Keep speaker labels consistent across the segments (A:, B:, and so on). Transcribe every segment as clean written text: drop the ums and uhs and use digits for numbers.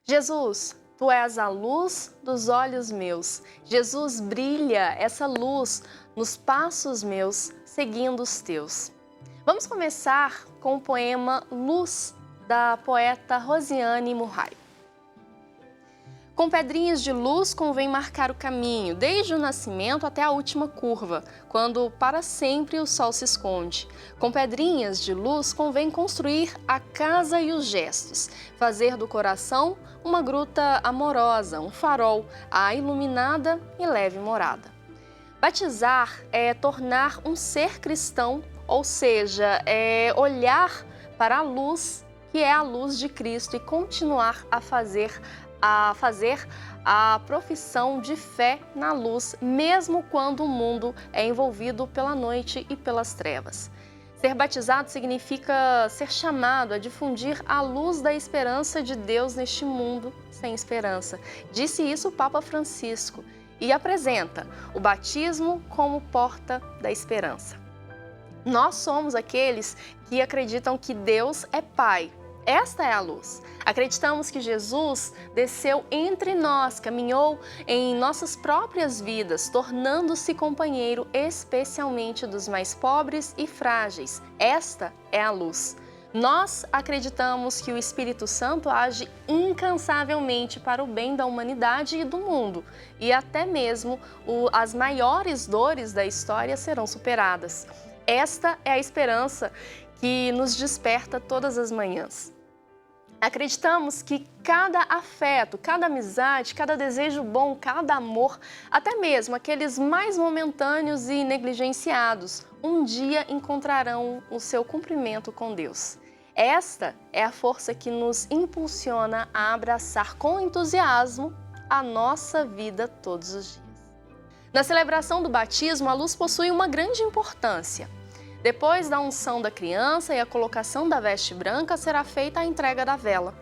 A: Jesus, tu és a luz dos olhos meus. Jesus, brilha essa luz nos passos meus, seguindo os teus. Vamos começar com o poema Luz, da poeta Rosiane Murray. Com pedrinhas de luz convém marcar o caminho, desde o nascimento até a última curva, quando para sempre o sol se esconde. Com pedrinhas de luz convém construir a casa e os gestos, fazer do coração uma gruta amorosa, um farol, a iluminada e leve morada. Batizar é tornar um ser cristão, ou seja, é olhar para a luz, que é a luz de Cristo, e continuar a fazer a profissão de fé na luz, mesmo quando o mundo é envolvido pela noite e pelas trevas. Ser batizado significa ser chamado a difundir a luz da esperança de Deus neste mundo sem esperança. Disse isso o Papa Francisco e apresenta o batismo como porta da esperança. Nós somos aqueles que acreditam que Deus é Pai. Esta é a luz. Acreditamos que Jesus desceu entre nós, caminhou em nossas próprias vidas, tornando-se companheiro especialmente dos mais pobres e frágeis. Esta é a luz. Nós acreditamos que o Espírito Santo age incansavelmente para o bem da humanidade e do mundo, e até mesmo as maiores dores da história serão superadas. Esta é a esperança que nos desperta todas as manhãs. Acreditamos que cada afeto, cada amizade, cada desejo bom, cada amor, até mesmo aqueles mais momentâneos e negligenciados, um dia encontrarão o seu cumprimento com Deus. Esta é a força que nos impulsiona a abraçar com entusiasmo a nossa vida todos os dias. Na celebração do batismo, a luz possui uma grande importância. Depois da unção da criança e a colocação da veste branca, será feita a entrega da vela.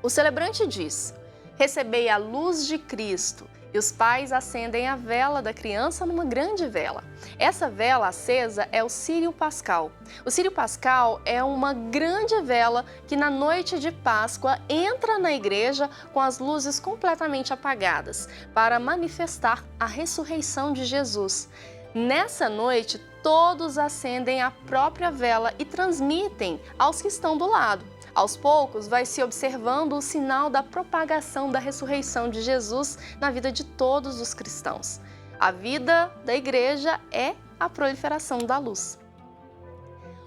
A: O celebrante diz: recebei a luz de Cristo, e os pais acendem a vela da criança numa grande vela. Essa vela acesa é o Círio Pascal. O Círio Pascal é uma grande vela que na noite de Páscoa entra na igreja com as luzes completamente apagadas, para manifestar a ressurreição de Jesus. Nessa noite, todos acendem a própria vela e transmitem aos que estão do lado. Aos poucos, vai se observando o sinal da propagação da ressurreição de Jesus na vida de todos os cristãos. A vida da igreja é a proliferação da luz.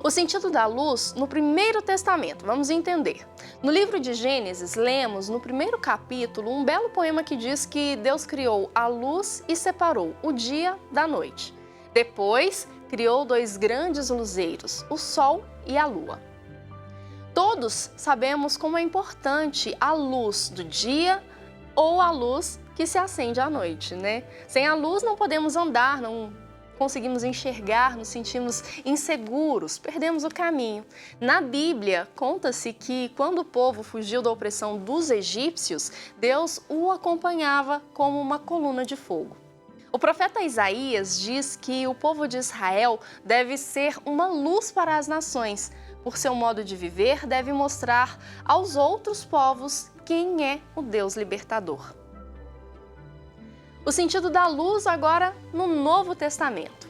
A: O sentido da luz no Primeiro Testamento, vamos entender. No livro de Gênesis, lemos no primeiro capítulo um belo poema que diz que Deus criou a luz e separou o dia da noite. Depois, criou dois grandes luzeiros, o sol e a lua. Todos sabemos como é importante a luz do dia ou a luz que se acende à noite, né? Sem a luz não podemos andar, não conseguimos enxergar, nos sentimos inseguros, perdemos o caminho. Na Bíblia, conta-se que quando o povo fugiu da opressão dos egípcios, Deus o acompanhava como uma coluna de fogo. O profeta Isaías diz que o povo de Israel deve ser uma luz para as nações. Por seu modo de viver, deve mostrar aos outros povos quem é o Deus libertador. O sentido da luz agora no Novo Testamento.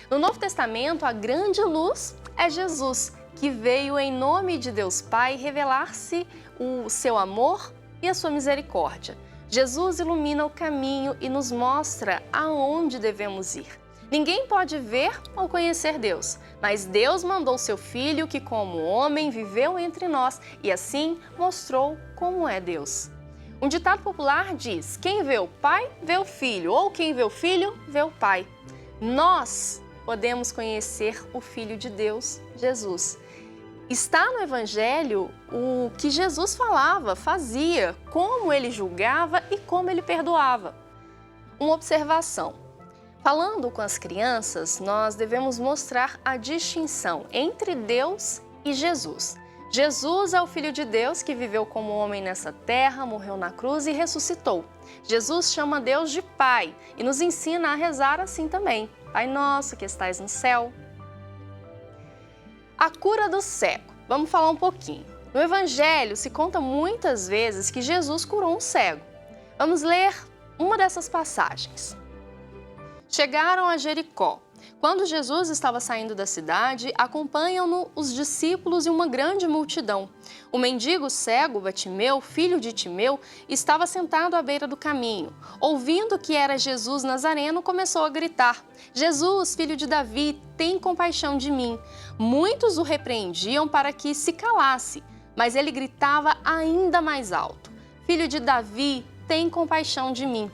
A: No Novo Testamento, a grande luz é Jesus, que veio em nome de Deus Pai revelar-se o seu amor e a sua misericórdia. Jesus ilumina o caminho e nos mostra aonde devemos ir. Ninguém pode ver ou conhecer Deus, mas Deus mandou seu Filho que, como homem, viveu entre nós e assim mostrou como é Deus. Um ditado popular diz: quem vê o Pai, vê o Filho, ou quem vê o Filho, vê o Pai. Nós podemos conhecer o Filho de Deus, Jesus. Está no Evangelho o que Jesus falava, fazia, como ele julgava e como ele perdoava. Uma observação. Falando com as crianças, nós devemos mostrar a distinção entre Deus e Jesus. Jesus é o Filho de Deus que viveu como homem nessa terra, morreu na cruz e ressuscitou. Jesus chama Deus de Pai e nos ensina a rezar assim também. Pai nosso que estais no céu. A cura do cego. Vamos falar um pouquinho. No Evangelho se conta muitas vezes que Jesus curou um cego. Vamos ler uma dessas passagens. Chegaram a Jericó. Quando Jesus estava saindo da cidade, acompanham-no os discípulos e uma grande multidão. O mendigo cego, Batimeu, filho de Timeu, estava sentado à beira do caminho. Ouvindo que era Jesus Nazareno, começou a gritar: Jesus, filho de Davi, tem compaixão de mim. Muitos o repreendiam para que se calasse, mas ele gritava ainda mais alto: Filho de Davi, tem compaixão de mim.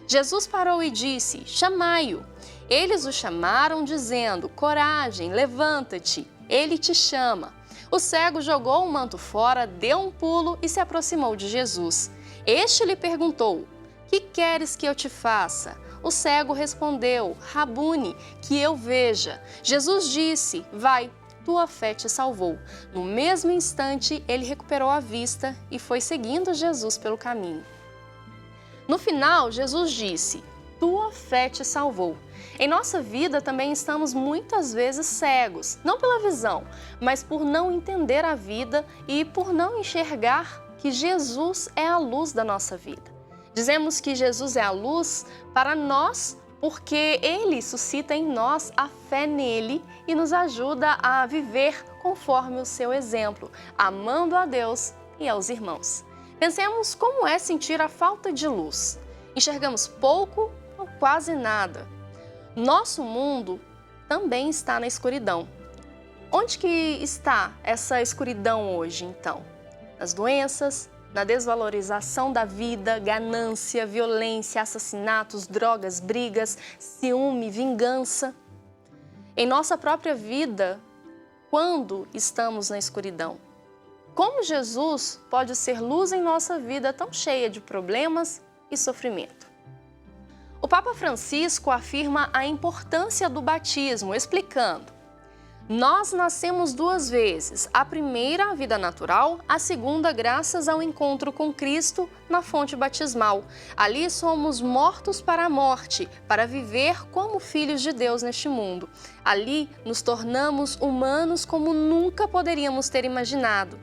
A: Jesus parou e disse: Chamai-o. Eles o chamaram, dizendo: Coragem, levanta-te, ele te chama. O cego jogou o manto fora, deu um pulo e se aproximou de Jesus. Este lhe perguntou: Que queres que eu te faça? O cego respondeu: Rabune, que eu veja. Jesus disse: Vai, tua fé te salvou. No mesmo instante, ele recuperou a vista e foi seguindo Jesus pelo caminho. No final, Jesus disse: Tua fé te salvou. Em nossa vida também estamos muitas vezes cegos, não pela visão, mas por não entender a vida e por não enxergar que Jesus é a luz da nossa vida. Dizemos que Jesus é a luz para nós porque Ele suscita em nós a fé nele e nos ajuda a viver conforme o seu exemplo, amando a Deus e aos irmãos. Pensemos como é sentir a falta de luz. Enxergamos pouco ou quase nada. Nosso mundo também está na escuridão. Onde que está essa escuridão hoje, então? Nas doenças, na desvalorização da vida, ganância, violência, assassinatos, drogas, brigas, ciúme, vingança. Em nossa própria vida, quando estamos na escuridão? Como Jesus pode ser luz em nossa vida tão cheia de problemas e sofrimento? O Papa Francisco afirma a importância do batismo, explicando: nós nascemos duas vezes, a primeira, a vida natural, a segunda, graças ao encontro com Cristo na fonte batismal. Ali somos mortos para a morte, para viver como filhos de Deus neste mundo. Ali nos tornamos humanos como nunca poderíamos ter imaginado.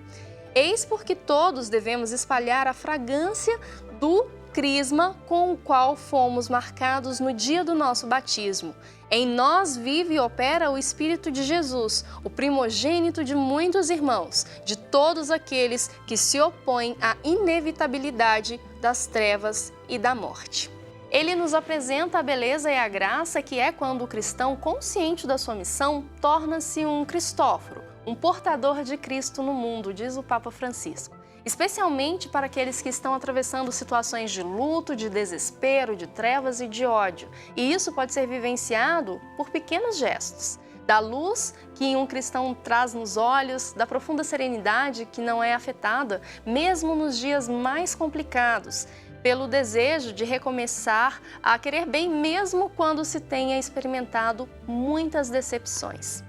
A: Eis porque todos devemos espalhar a fragrância do crisma com o qual fomos marcados no dia do nosso batismo. Em nós vive e opera o Espírito de Jesus, o primogênito de muitos irmãos, de todos aqueles que se opõem à inevitabilidade das trevas e da morte. Ele nos apresenta a beleza e a graça que é quando o cristão, consciente da sua missão, torna-se um Cristóforo, um portador de Cristo no mundo, diz o Papa Francisco. Especialmente para aqueles que estão atravessando situações de luto, de desespero, de trevas e de ódio. E isso pode ser vivenciado por pequenos gestos. Da luz que um cristão traz nos olhos, da profunda serenidade que não é afetada, mesmo nos dias mais complicados, pelo desejo de recomeçar a querer bem mesmo quando se tenha experimentado muitas decepções.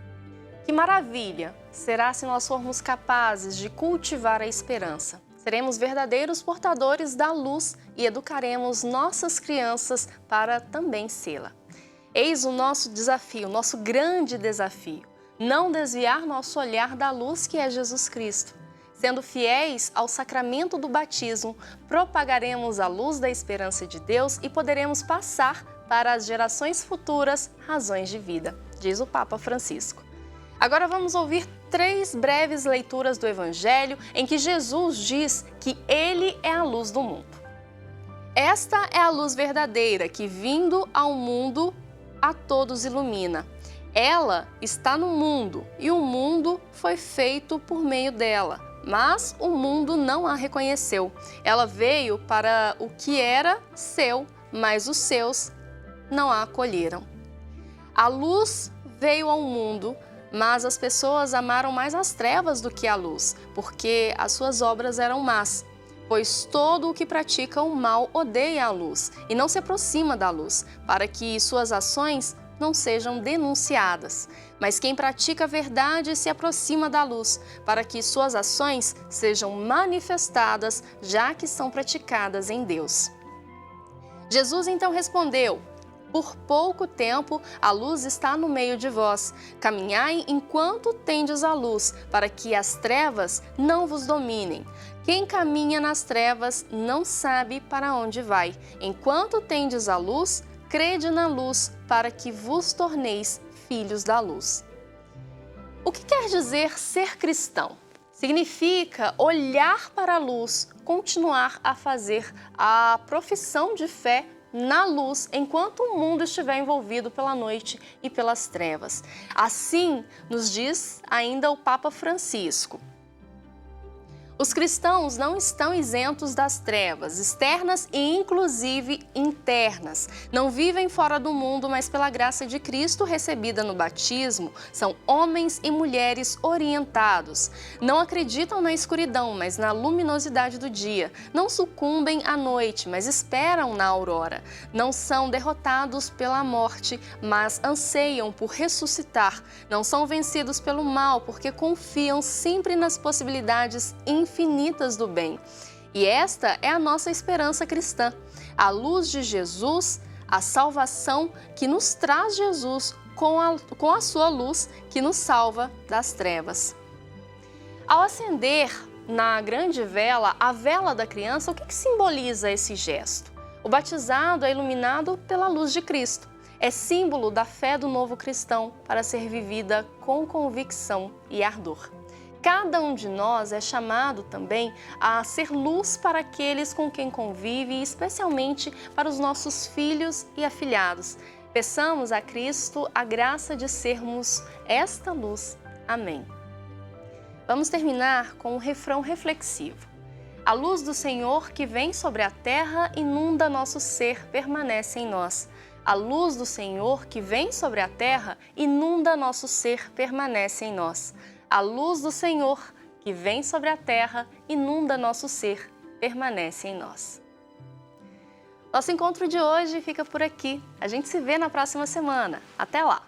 A: Que maravilha será se nós formos capazes de cultivar a esperança. Seremos verdadeiros portadores da luz e educaremos nossas crianças para também sê-la. Eis o nosso desafio, nosso grande desafio: não desviar nosso olhar da luz que é Jesus Cristo. Sendo fiéis ao sacramento do batismo, propagaremos a luz da esperança de Deus e poderemos passar para as gerações futuras razões de vida, diz o Papa Francisco. Agora vamos ouvir 3 breves leituras do Evangelho em que Jesus diz que Ele é a luz do mundo. Esta é a luz verdadeira que, vindo ao mundo, a todos ilumina. Ela está no mundo e o mundo foi feito por meio dela, mas o mundo não a reconheceu. Ela veio para o que era seu, mas os seus não a acolheram. A luz veio ao mundo, mas as pessoas amaram mais as trevas do que a luz, porque as suas obras eram más. Pois todo o que pratica o mal odeia a luz e não se aproxima da luz, para que suas ações não sejam denunciadas. Mas quem pratica a verdade se aproxima da luz, para que suas ações sejam manifestadas, já que são praticadas em Deus. Jesus então respondeu: Por pouco tempo a luz está no meio de vós. Caminhai enquanto tendes a luz, para que as trevas não vos dominem. Quem caminha nas trevas não sabe para onde vai. Enquanto tendes a luz, crede na luz, para que vos torneis filhos da luz. O que quer dizer ser cristão? Significa olhar para a luz, continuar a fazer a profissão de fé na luz, enquanto o mundo estiver envolvido pela noite e pelas trevas. Assim nos diz ainda o Papa Francisco. Os cristãos não estão isentos das trevas, externas e inclusive internas. Não vivem fora do mundo, mas pela graça de Cristo recebida no batismo, são homens e mulheres orientados. Não acreditam na escuridão, mas na luminosidade do dia. Não sucumbem à noite, mas esperam na aurora. Não são derrotados pela morte, mas anseiam por ressuscitar. Não são vencidos pelo mal, porque confiam sempre nas possibilidades infinitas do bem. E esta é a nossa esperança cristã, a luz de Jesus, a salvação que nos traz Jesus com a sua luz que nos salva das trevas. Ao acender na grande vela, a vela da criança, o que simboliza esse gesto? O batizado é iluminado pela luz de Cristo. É símbolo da fé do novo cristão para ser vivida com convicção e ardor. Cada um de nós é chamado também a ser luz para aqueles com quem convive e especialmente para os nossos filhos e afilhados. Peçamos a Cristo a graça de sermos esta luz. Amém. Vamos terminar com um refrão reflexivo. A luz do Senhor que vem sobre a terra inunda nosso ser, permanece em nós. A luz do Senhor que vem sobre a terra inunda nosso ser, permanece em nós. A luz do Senhor, que vem sobre a terra, inunda nosso ser, permanece em nós. Nosso encontro de hoje fica por aqui. A gente se vê na próxima semana. Até lá!